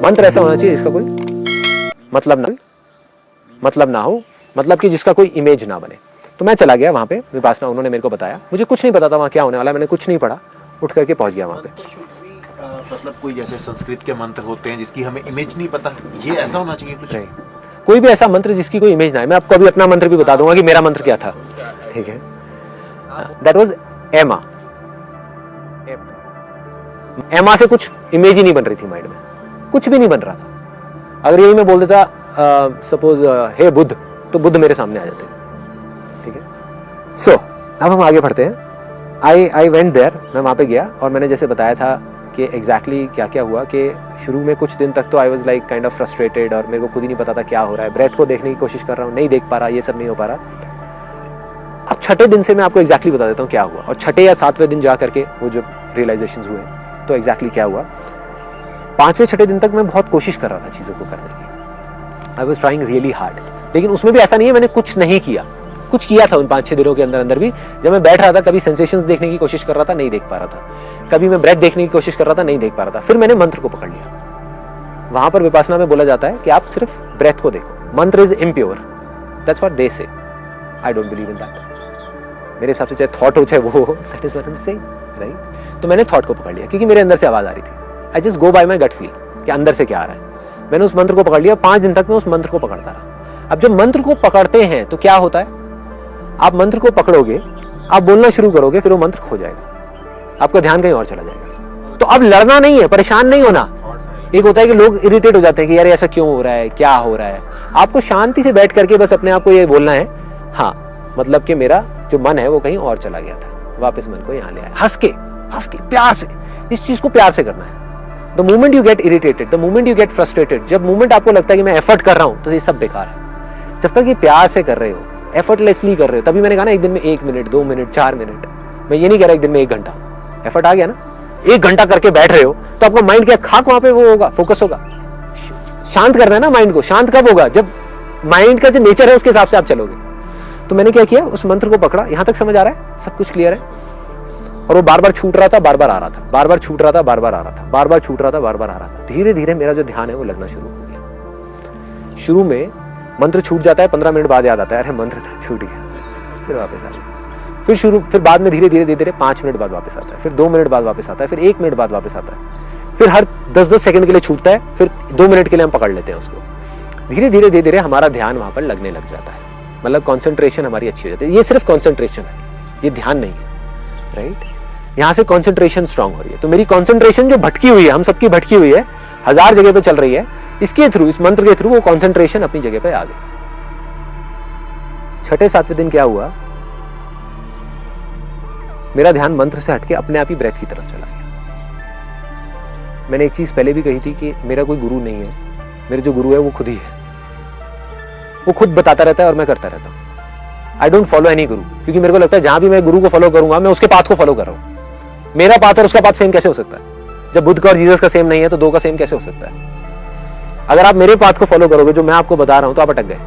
मंत्र ऐसा होना चाहिए जिसका कोई मतलब ना हो, मतलब कि जिसका कोई इमेज ना बने। तो मैं चला गया वहाँ पे विपासना, उन्होंने मेरे को बताया, मुझे कुछ नहीं पता था वहाँ क्या होने वाला, मैंने कुछ नहीं पढ़ा, उठ करके पहुँच गया वहाँ पे। मतलब कोई जैसे संस्कृत के मंत्र होते हैं जिसकी हमें इमेज नहीं पता, ये ऐसा होना चाहिए कुछ? नहीं, कोई भी ऐसा मंत्र जिसकी कोई इमेज ना है। मैं आपको अभी अपना मंत्र भी बता दूंगा कि मेरा मंत्र क्या था, ठीक है। दैट वाज एमा। एमा से कुछ इमेज ही नहीं बन रही थी माइंड में, कुछ भी नहीं बन रहा था। अगर यही मैं बोल देता सपोज हे बुद्ध, तो बुद्ध मेरे सामने आ जाते, ठीक है। सो अब हम आगे बढ़ते हैं। आई वेंट देयर, मैं वहाँ पे गया और मैंने जैसे बताया था कि एग्जैक्टली क्या क्या हुआ कि शुरू में कुछ दिन तक तो I was like kind of frustrated और मेरे को खुद ही नहीं पता था क्या हो रहा है। ब्रेथ को देखने की कोशिश कर रहा हूँ, नहीं देख पा रहा, ये सब नहीं हो पा रहा। अब छठे दिन से मैं आपको एग्जैक्टली बता देता हूँ क्या हुआ, और छठे या सातवें दिन जा करके वो जो रियलाइजेशंस हुए तो एग्जैक्टली क्या हुआ। पांचवें छठे दिन तक मैं बहुत कोशिश कर रहा था चीज़ों को करने की, I was trying really hard, लेकिन उसमें भी ऐसा नहीं है मैंने कुछ नहीं किया, कुछ किया था उन 5-6 दिनों के अंदर अंदर भी। जब मैं बैठ रहा था कभी सेंसेशंस देखने की कोशिश कर रहा था, नहीं देख पा रहा था, कभी मैं ब्रेथ देखने की कोशिश कर रहा था, नहीं देख पा रहा था। फिर मैंने मंत्र को पकड़ लिया। वहां पर विपासना में बोला जाता है कि आप सिर्फ ब्रेथ को देखो, mantra is impure, that's what they say. I don't believe in that. मेरे हिसाब से चाहे थॉट हो चाहे वो हो, that is what I am saying, right. तो मैंने थॉट को पकड़ लिया क्योंकि मेरे अंदर से आवाज आ रही थी। I just go by my gut feel कि अंदर से क्या आ रहा है। मैंने उस मंत्र को पकड़ लिया, 5 दिन तक मैं उस मंत्र को पकड़ता रहा। अब जब मंत्र को पकड़ते हैं तो क्या होता है, आप मंत्र को पकड़ोगे, आप बोलना शुरू करोगे, फिर वो मंत्र खो जाएगा, आपका ध्यान कहीं और चला जाएगा। तो अब लड़ना नहीं है, परेशान नहीं होना। एक होता है कि लोग इरिटेट हो जाते हैं कि यार ऐसा क्यों हो रहा है, क्या हो रहा है। आपको शांति से बैठ करके बस अपने आप को ये बोलना है, हाँ मतलब कि मेरा जो मन है वो कहीं और चला गया था, वापस मन को यहाँ ले आया। हंस के प्यार से, इस चीज को प्यार से करना है। The moment you get irritated, the moment you get frustrated, जब मोमेंट आपको लगता है कि मैं एफर्ट कर रहा हूं, तो ये सब बेकार है। जब तक ये प्यार से कर रहे हो, एफर्टलेसली कर रहे हो, तभी मैंने कहा ना एक दिन में 1 मिनट, 2 मिनट, 4 मिनट, मैं ये नहीं कह रहा एक दिन में 1 घंटा। एफर्ट आ गया ना, 1 घंटा करके बैठ रहे हो तो आपका माइंड क्या खाक वहां पे वो होगा, फोकस होगा। शांत करना है ना माइंड को, शांत कब होगा, जब माइंड का जो नेचर है उसके हिसाब से आप चलोगे। तो मैंने क्या किया, उस मंत्र को पकड़ा। यहां तक समझ आ रहा है, सब कुछ क्लियर है। और वो बार बार छूट रहा था, बार बार आ रहा था, बार बार छूट रहा था, बार बार आ रहा था, बार बार छूट रहा था, बार बार आ रहा था। धीरे धीरे मेरा जो ध्यान है वो लगना शुरू हो गया। शुरू में मंत्र छूट जाता है, 15 मिनट बाद याद आता है अरे मंत्र था, छूट गया, फिर वापस आ गया। फिर बाद में धीरे धीरे 5 मिनट बाद वापस आता है, फिर 2 मिनट बाद वापस आता है, फिर 1 मिनट बाद वापस आता है, फिर हर 10-10 सेकंड के लिए छूटता है, फिर 2 मिनट के लिए हम पकड़ लेते हैं उसको। धीरे धीरे हमारा ध्यान वहां पर लगने लग जाता है, मतलब कॉन्सेंट्रेशन हमारी अच्छी हो जाती है। ये सिर्फ कॉन्सेंट्रेशन है, ये ध्यान नहीं है, राइट। यहाँ से कॉन्सेंट्रेशन स्ट्रांग हो रही है। तो मेरी कॉन्सेंट्रेशन जो भटकी हुई है, हम सबकी भटकी हुई है, 1000 जगह पे चल रही है, इसके थ्रू, इस मंत्र के थ्रू वो कॉन्सेंट्रेशन अपनी जगह पे आ गई। छठे 7वें दिन क्या हुआ, मेरा ध्यान मंत्र से हटके अपने आप ही ब्रेथ की तरफ चला गया। मैंने एक चीज पहले भी कही थी कि मेरा कोई गुरु नहीं है, मेरे जो गुरु है वो खुद ही है। वो खुद बताता रहता है और मैं करता रहता हूं। आई डोंट फॉलो एनी गुरु, क्योंकि मेरे को लगता है जहां भी मैं गुरु को फॉलो करूंगा, मैं उसके पाथ को फॉलो कर रहा हूं। मेरा पाथ और उसका पाथ सेम कैसे हो सकता है? जब बुद्ध का और जीसस का सेम नहीं है तो 2 का सेम कैसे हो सकता है? अगर आप मेरे पाथ को फॉलो करोगे, जो मैं आपको बता रहा हूं, तो आप अटक गए।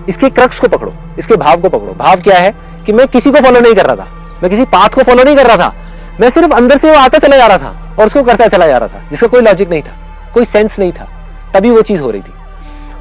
इसके क्रक्स को पकड़ो, इसके भाव को पकड़ो। भाव क्या है कि मैं किसी को फॉलो नहीं कर रहा था, मैं किसी पाथ को फॉलो नहीं कर रहा था, मैं सिर्फ अंदर से वो आता चला जा रहा था और उसको करता चला जा रहा था, जिसका कोई लॉजिक नहीं था, कोई सेंस नहीं था, तभी वो चीज हो रही थी।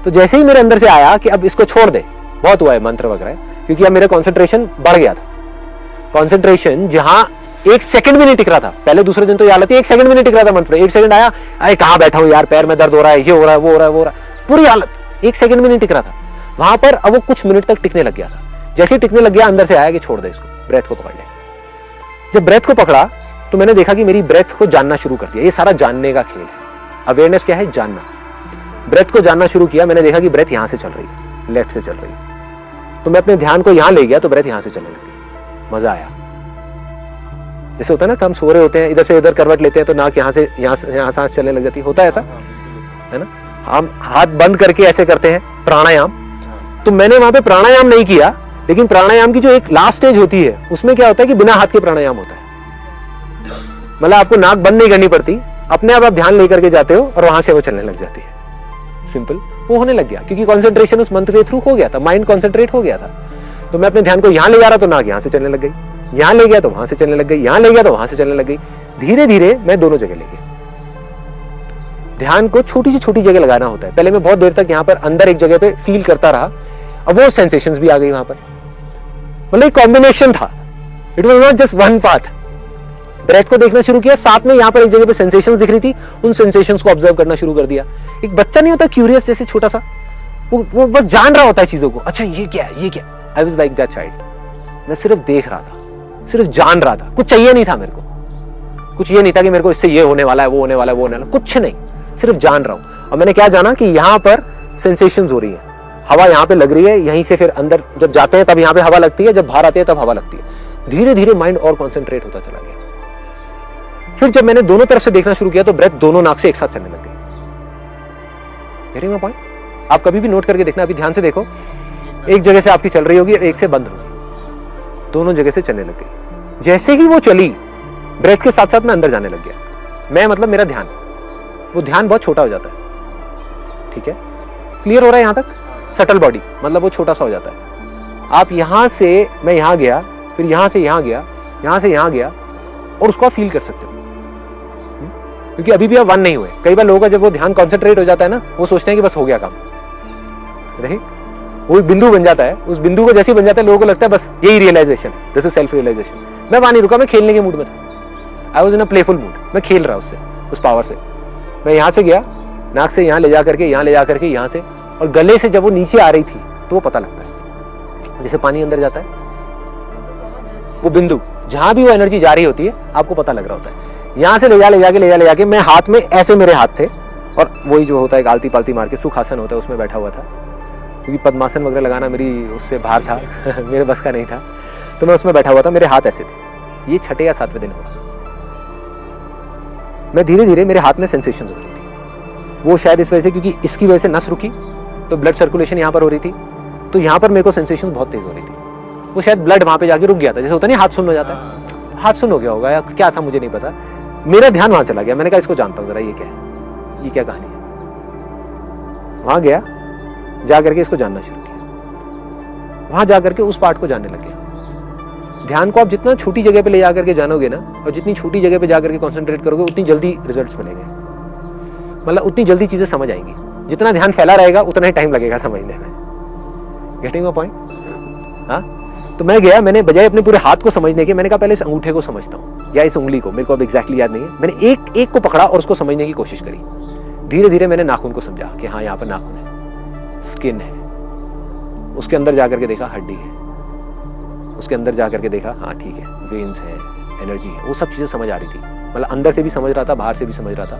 तो जैसे ही मेरे अंदर से आया कि अब इसको छोड़ दे, बहुत हुआ है मंत्र वगैरह, क्योंकि अब मेरा कॉन्सेंट्रेशन बढ़ गया था। कॉन्सेंट्रेशन जहां 1 सेकंड भी नहीं टिक रहा था, पहले दूसरे दिन तो ये हालत 1 सेकंड भी नहीं टिक रहा था मंत्र। 1 सेकंड आया, अरे कहां बैठा हूं यार, पैर में दर्द हो रहा है, ये हो रहा है, वो हो रहा है, वो हो रहा है, पूरी हालत 1 सेकंड भी नहीं टिक रहा था वहां पर। अब वो कुछ मिनट तक टिकने लग गया था। जैसे ही टिकने लग गया, अंदर से आया कि छोड़ दे इसको, ब्रेथ को पकड़ ले। जब ब्रेथ को पकड़ा तो मैंने देखा कि मेरी ब्रेथ को जानना शुरू कर दिया। ये सारा जानने का खेल है। अवेयरनेस क्या है? जानना। ब्रेथ को जानना शुरू किया, मैंने देखा कि ब्रेथ यहां से चल रही है, लेफ्ट से चल रही है। तो मैं अपने ध्यान को यहां ले गया तो ब्रेथ यहां से चलने लगी। मजा आया। जैसे होता है ना, हम सो रहे होते हैं, इधर से इधर करवट लेते हैं तो नाक यहां से यहां सांस चलने लग जाती है, होता है ऐसा, है ना। हम हाथ बंद करके ऐसे करते हैं प्राणायाम। तो मैंने वहां पे प्राणायाम नहीं किया, लेकिन प्राणायाम की जो एक लास्ट स्टेज होती है उसमें क्या होता है कि बिना हाथ के प्राणायाम होता है। मतलब आपको नाक बंद नहीं करनी पड़ती, अपने आप ध्यान लेकर के जाते हो और वहां से वो चलने लग जाती है। सिंपल, वो होने लग गया क्योंकि कंसंट्रेशन उस मंत्र के थ्रू हो गया था, माइंड कंसंट्रेट हो गया था। तो मैं अपने ध्यान को यहां ले जा रहा तो नाक यहां से चलने लग गई, यहां ले गया तो वहां से चलने लग गई, यहां ले गया तो वहां से चलने लग गई। धीरे धीरे मैं दोनों जगह ले गया। ध्यान को छोटी से छोटी जगह लगाना होता है। पहले मैं बहुत देर तक यहाँ पर अंदर एक जगह पे फील करता रहा, अब वो सेंसेशंस भी आ गई वहां पर। मतलब एक कॉम्बिनेशन था, it was not just one path. Breath को देखना शुरू किया, साथ में यहाँ पर एक जगह पे सेंसेशंस दिख रही थी, उन सेंसेशंस को ऑब्जर्व करना शुरू कर दिया। एक बच्चा नहीं होता क्यूरियस जैसे छोटा सा, वो बस जान रहा होता है चीजों को, अच्छा ये क्या है, ये क्या। I was like that child. मैं सिर्फ देख रहा था, सिर्फ जान रहा था, कुछ चाहिए नहीं था मेरे को, कुछ ये नहीं था कि मेरे को इससे ये होने वाला है, वो होने वाला है, वो होने वाला है, कुछ नहीं, सिर्फ जान रहा हूं। और मैंने क्या जाना कि यहाँ पर सेंसेशंस हो रही है, हवा यहाँ पे लग रही है, यहीं से फिर अंदर जब जाते हैं तब यहाँ पे हवा लगती है, जब बाहर आते हैं तब हवा लगती है। धीरे धीरे माइंड और कॉन्सेंट्रेट होता चला गया। फिर जब मैंने दोनों तरफ से देखना शुरू किया तो ब्रेथ दोनों नाक से एक साथ चलने लग गई। Getting my point? आप कभी भी नोट करके देखना, अभी ध्यान से देखो, एक जगह से आपकी चल रही होगी, एक से बंद होगी, दोनों जगह से चलने लग गई। जैसे ही वो चली, ब्रेथ के साथ साथ मैं अंदर जाने लग गया। मैं मतलब मेरा ध्यान, वो ध्यान बहुत छोटा हो जाता है। ठीक है, क्लियर हो रहा है यहां तक? सटल बॉडी मतलब वो छोटा सा हो जाता है। आप यहां से, मैं यहां गया, फिर यहां से यहां गया, यहां से यहां गया, और उसको आप फील कर सकते हो, क्योंकि अभी भी आप वन नहीं हुए। कई बार लोगों का जब वो ध्यान कॉन्सेंट्रेट हो जाता है ना, वो सोचते हैं कि बस हो गया काम, नहीं, वो बिंदु बन जाता है। उस बिंदु को जैसे ही बन जाता है, लोगों को लगता है बस यही रियलाइजेशन है, दिस इज सेल्फ रियलाइजेशन। मैं वहां नहीं रुका, मैं खेलने के मूड में था। I was in a playful mood, मैं खेल रहा उससे, उस पावर से। मैं यहां से गया, नाक से यहां ले जा करके, यहां ले जा करके, यहां से, और गले से जब वो नीचे आ रही थी तो वो पता लगता है, जैसे पानी अंदर जाता है, वो बिंदु जहां भी वो एनर्जी जा रही होती है, आपको पता लग रहा होता है। यहां से ले जाके मैं हाथ में ऐसे, मेरे हाथ थे, और वही जो होता है आलती पालती मार के सुखासन होता है, उसमें बैठा हुआ था, क्योंकि पद्मासन वगैरह लगाना मेरी उससे बाहर था मेरे बस का नहीं था, तो मैं उसमें बैठा हुआ था, मेरे हाथ ऐसे थे। ये 6 या 7वें दिन हुआ। मैं धीरे धीरे, मेरे हाथ में सेंसेशन हो रही थी, वो शायद इस वजह से, क्योंकि इसकी वजह से नस रुकी तो ब्लड सर्कुलेशन यहाँ पर हो रही थी, तो यहाँ पर मेरे को सेंसेशन बहुत तेज हो रही थी। वो शायद ब्लड वहां पे जाके रुक गया था, जैसे होता नहीं हाथ सुन्न हो जाता है, हाथ सुन्न हो गया होगा या क्या था मुझे नहीं पता। मेरा ध्यान वहां चला गया। मैंने कहा इसको जानता हूं जरा, ये क्या है, ये क्या कहानी है। वहां गया, जा करके इसको जानना शुरू किया, वहां जाकर के उस पार्ट को जानने लग गया। ध्यान को आप जितना छोटी जगह पे ले जाकर के जानोगे ना, और जितनी छोटी जगह पे जाकर के कॉन्सेंट्रेट करोगे, उतनी जल्दी रिजल्ट्स मिलेंगे, मतलब उतनी जल्दी चीजें समझ आएंगी। जितना ध्यान फैला रहेगा उतना ही टाइम लगेगा समझने में। Getting my point? हाँ, तो मैं गया, मैंने बजाय अपने पूरे हाथ को समझने के, मैंने कहा पहले इस अंगूठे को समझता हूँ या इस उंगली को, मेरे को अब एग्जैक्टली याद नहीं है। मैंने एक एक को पकड़ा और उसको समझने की कोशिश करी। धीरे धीरे मैंने नाखून को समझा कि हाँ यहाँ पर नाखून है, स्किन है। उसके अंदर जाकर के देखा हड्डी है, उसके अंदर जाकर के देखा हाँ ठीक है, वेन्स है, एनर्जी है, वो सब चीजें समझ आ रही थी। मतलब अंदर से भी समझ रहा था, बाहर से भी समझ रहा था।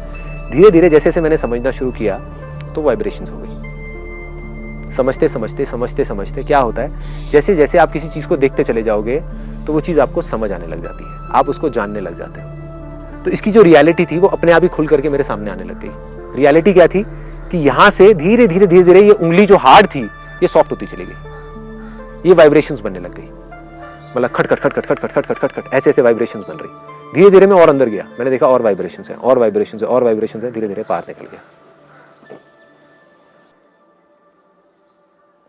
धीरे धीरे जैसे जैसे मैंने समझना शुरू किया तो वाइब्रेशंस हो गई। समझते समझते समझते समझते क्या होता है, जैसे जैसे आप किसी चीज को देखते चले जाओगे तो वो चीज आपको समझ आने लग जाती है, आप उसको जानने लग जाते हो। तो इसकी जो रियलिटी थी वो अपने आप ही खुल करके मेरे सामने आने लग गई। रियलिटी क्या थी कि यहां से धीरे धीरे धीरे धीरे ये उंगली जो हार्ड थी ये सॉफ्ट होती चली गई, ये वाइब्रेशंस बनने लग गई। मतलब खट खट खट खट खट खट खट खट खट खट ऐसे ऐसे वाइब्रेशंस बन रही। धीरे धीरे मैं और अंदर गया, मैंने देखा और वाइब्रेशंस है, और वाइब्रेशंस है, और वाइब्रेशंस है। धीरे धीरे पार निकल गया।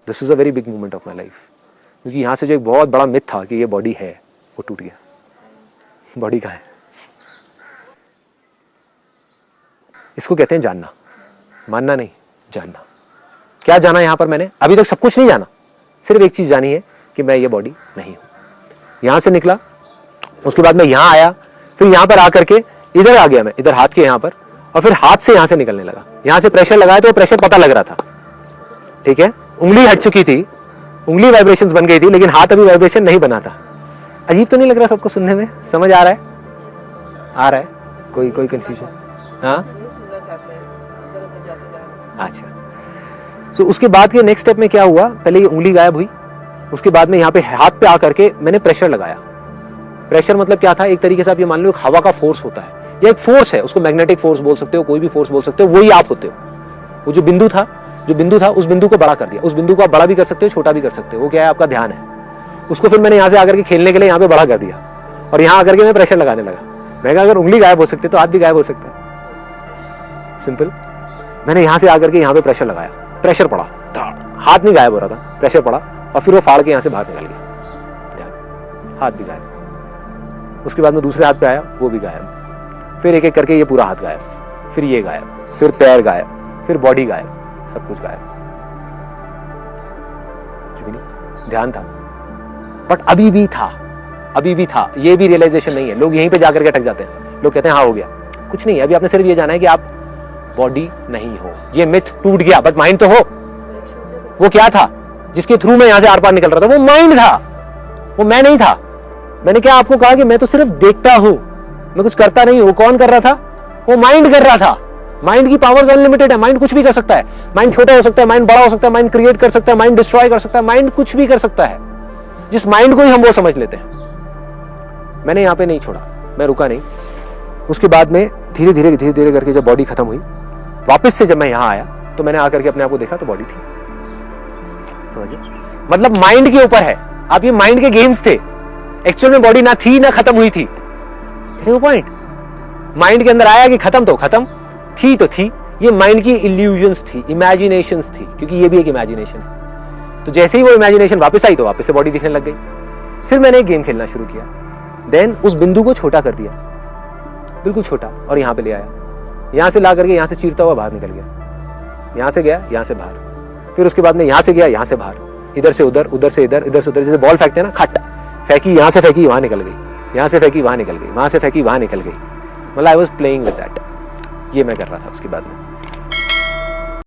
This is a very big moment of my life, क्योंकि यहां से जो एक बहुत बड़ा मिथ था कि ये बॉडी है वो टूट गया। बॉडी कहाँ है? इसको कहते हैं जानना, मानना नहीं, जानना। क्या जाना यहां पर मैंने? अभी तक सब कुछ नहीं जाना, सिर्फ एक चीज जानी है कि मैं ये बॉडी नहीं हूं। यहां से निकला, उसके बाद मैं यहां आया, फिर यहां पर आकर के इधर आ गया मैं, इधर हाथ के यहां पर, और फिर हाथ से यहां से निकलने लगा। यहां से प्रेशर लगाया तो प्रेशर पता लग रहा था, ठीक है। उंगली हट चुकी थी, उंगली वाइब्रेशंस बन गई थी, लेकिन हाथ अभी वाइब्रेशन नहीं बना था। अजीब तो नहीं लग रहा सबको सुनने में? समझ आ रहा है? आ रहा है? कोई कंफ्यूजन? हाँ, अच्छा। सो उसके बाद के नेक्स्ट स्टेप में क्या हुआ, पहले ये उंगली गायब हुई, उसके बाद में यहाँ पे हाथ पे आकर के मैंने प्रेशर लगाया। प्रेशर मतलब क्या था, एक तरीके से आप ये मान लो हवा का फोर्स होता है, या एक फोर्स है, उसको मैग्नेटिक फोर्स बोल सकते हो, कोई भी फोर्स बोल सकते हो, वही आप होते हो। वो जो बिंदु था उस बिंदु को बड़ा कर दिया। उस बिंदु को आप बड़ा भी कर सकते हो, छोटा भी कर सकते हो, वो क्या है, आपका ध्यान है। उसको फिर मैंने यहाँ से आकर के खेलने के लिए यहाँ पे बड़ा कर दिया, और यहाँ आकर के मैं प्रेशर लगाने लगा। मैं कहा अगर उंगली गायब हो सकती है तो हाथ भी गायब हो सकता है, सिंपल। मैंने यहाँ से आकर के यहाँ पे प्रेशर लगाया, प्रेशर पड़ा, हाथ नहीं गायब हो रहा था, प्रेशर पड़ा, और फिर वो फाड़ के यहाँ से बाहर निकल गया, हाथ भी गायब। उसके बाद में दूसरे हाथ पे आया, वो भी गायब। फिर एक एक करके ये पूरा हाथ गायब, फिर ये गायब, फिर पैर गायब, फिर बॉडी गायब, सब कुछ गायब, कुछ भी नहीं, ध्यान था बट अभी भी था, अभी भी था, ये भी रियलाइजेशन नहीं है। लोग यहीं पे जाकर के अटक जाते हैं, लोग कहते हैं हाँ हो गया, कुछ नहीं है, अभी आपने सिर्फ ये जाना है कि आप बॉडी नहीं हो, ये मिथ टूट गया, बट माइंड तो हो। वो क्या था जिसके थ्रू मैं यहां से आर पार निकल रहा था? वो माइंड था, वो मैं नहीं था। मैंने क्या आपको कहा कि मैं तो सिर्फ देखता हूं, मैं कुछ करता नहीं हूं। वो कौन कर रहा था? वो माइंड कर रहा था। माइंड की पावर्स अनलिमिटेड है, माइंड कुछ भी कर सकता है, माइंड छोटा हो सकता है, माइंड बड़ा हो सकता है, माइंड क्रिएट कर सकता है, माइंड डिस्ट्रॉय कर सकता है, माइंड कुछ भी कर सकता है। जिस माइंड को ही हम वो समझ लेते हैं। मैंने यहां पे नहीं छोड़ा, मैं रुका नहीं। उसके बाद में धीरे धीरे करके जब बॉडी खत्म हुई, वापस से जब मैं यहां आया तो मैंने आकर के अपने आप को देखा तो बॉडी थी। मतलब माइंड के ऊपर है, आप ये माइंड के गेम्स थे, एक्चुअल में बॉडी ना थी ना खत्म हुई थी। पॉइंट माइंड के अंदर आया कि खत्म तो खत्म थी, तो थी। ये माइंड की इल्यूजन्स थी, इमेजिनेशंस थी, क्योंकि ये भी एक इमेजिनेशन है। तो जैसे ही वो इमेजिनेशन वापस आई तो वापस से बॉडी दिखने लग गई। फिर मैंने एक गेम खेलना शुरू किया, देन उस बिंदु को छोटा कर दिया, बिल्कुल छोटा, और यहां पे ले आया। यहां से ला करके यहां से चीरता हुआ बाहर निकल गया, यहां से गया, यहां से बाहर। फिर उसके बाद में यहां से गया, यहां से बाहर, इधर से उधर, उधर से इधर, इधर से उधर, जैसे बॉल फेंकते हैं ना, खट फेंकी, यहां से फेंकी, वहां निकल गई, यहां से फेंकी, वहां निकल गई, वहां से फेंकी, वहां निकल गई। मतलब I was playing with that. ये मैं कर रहा था उसके बाद में।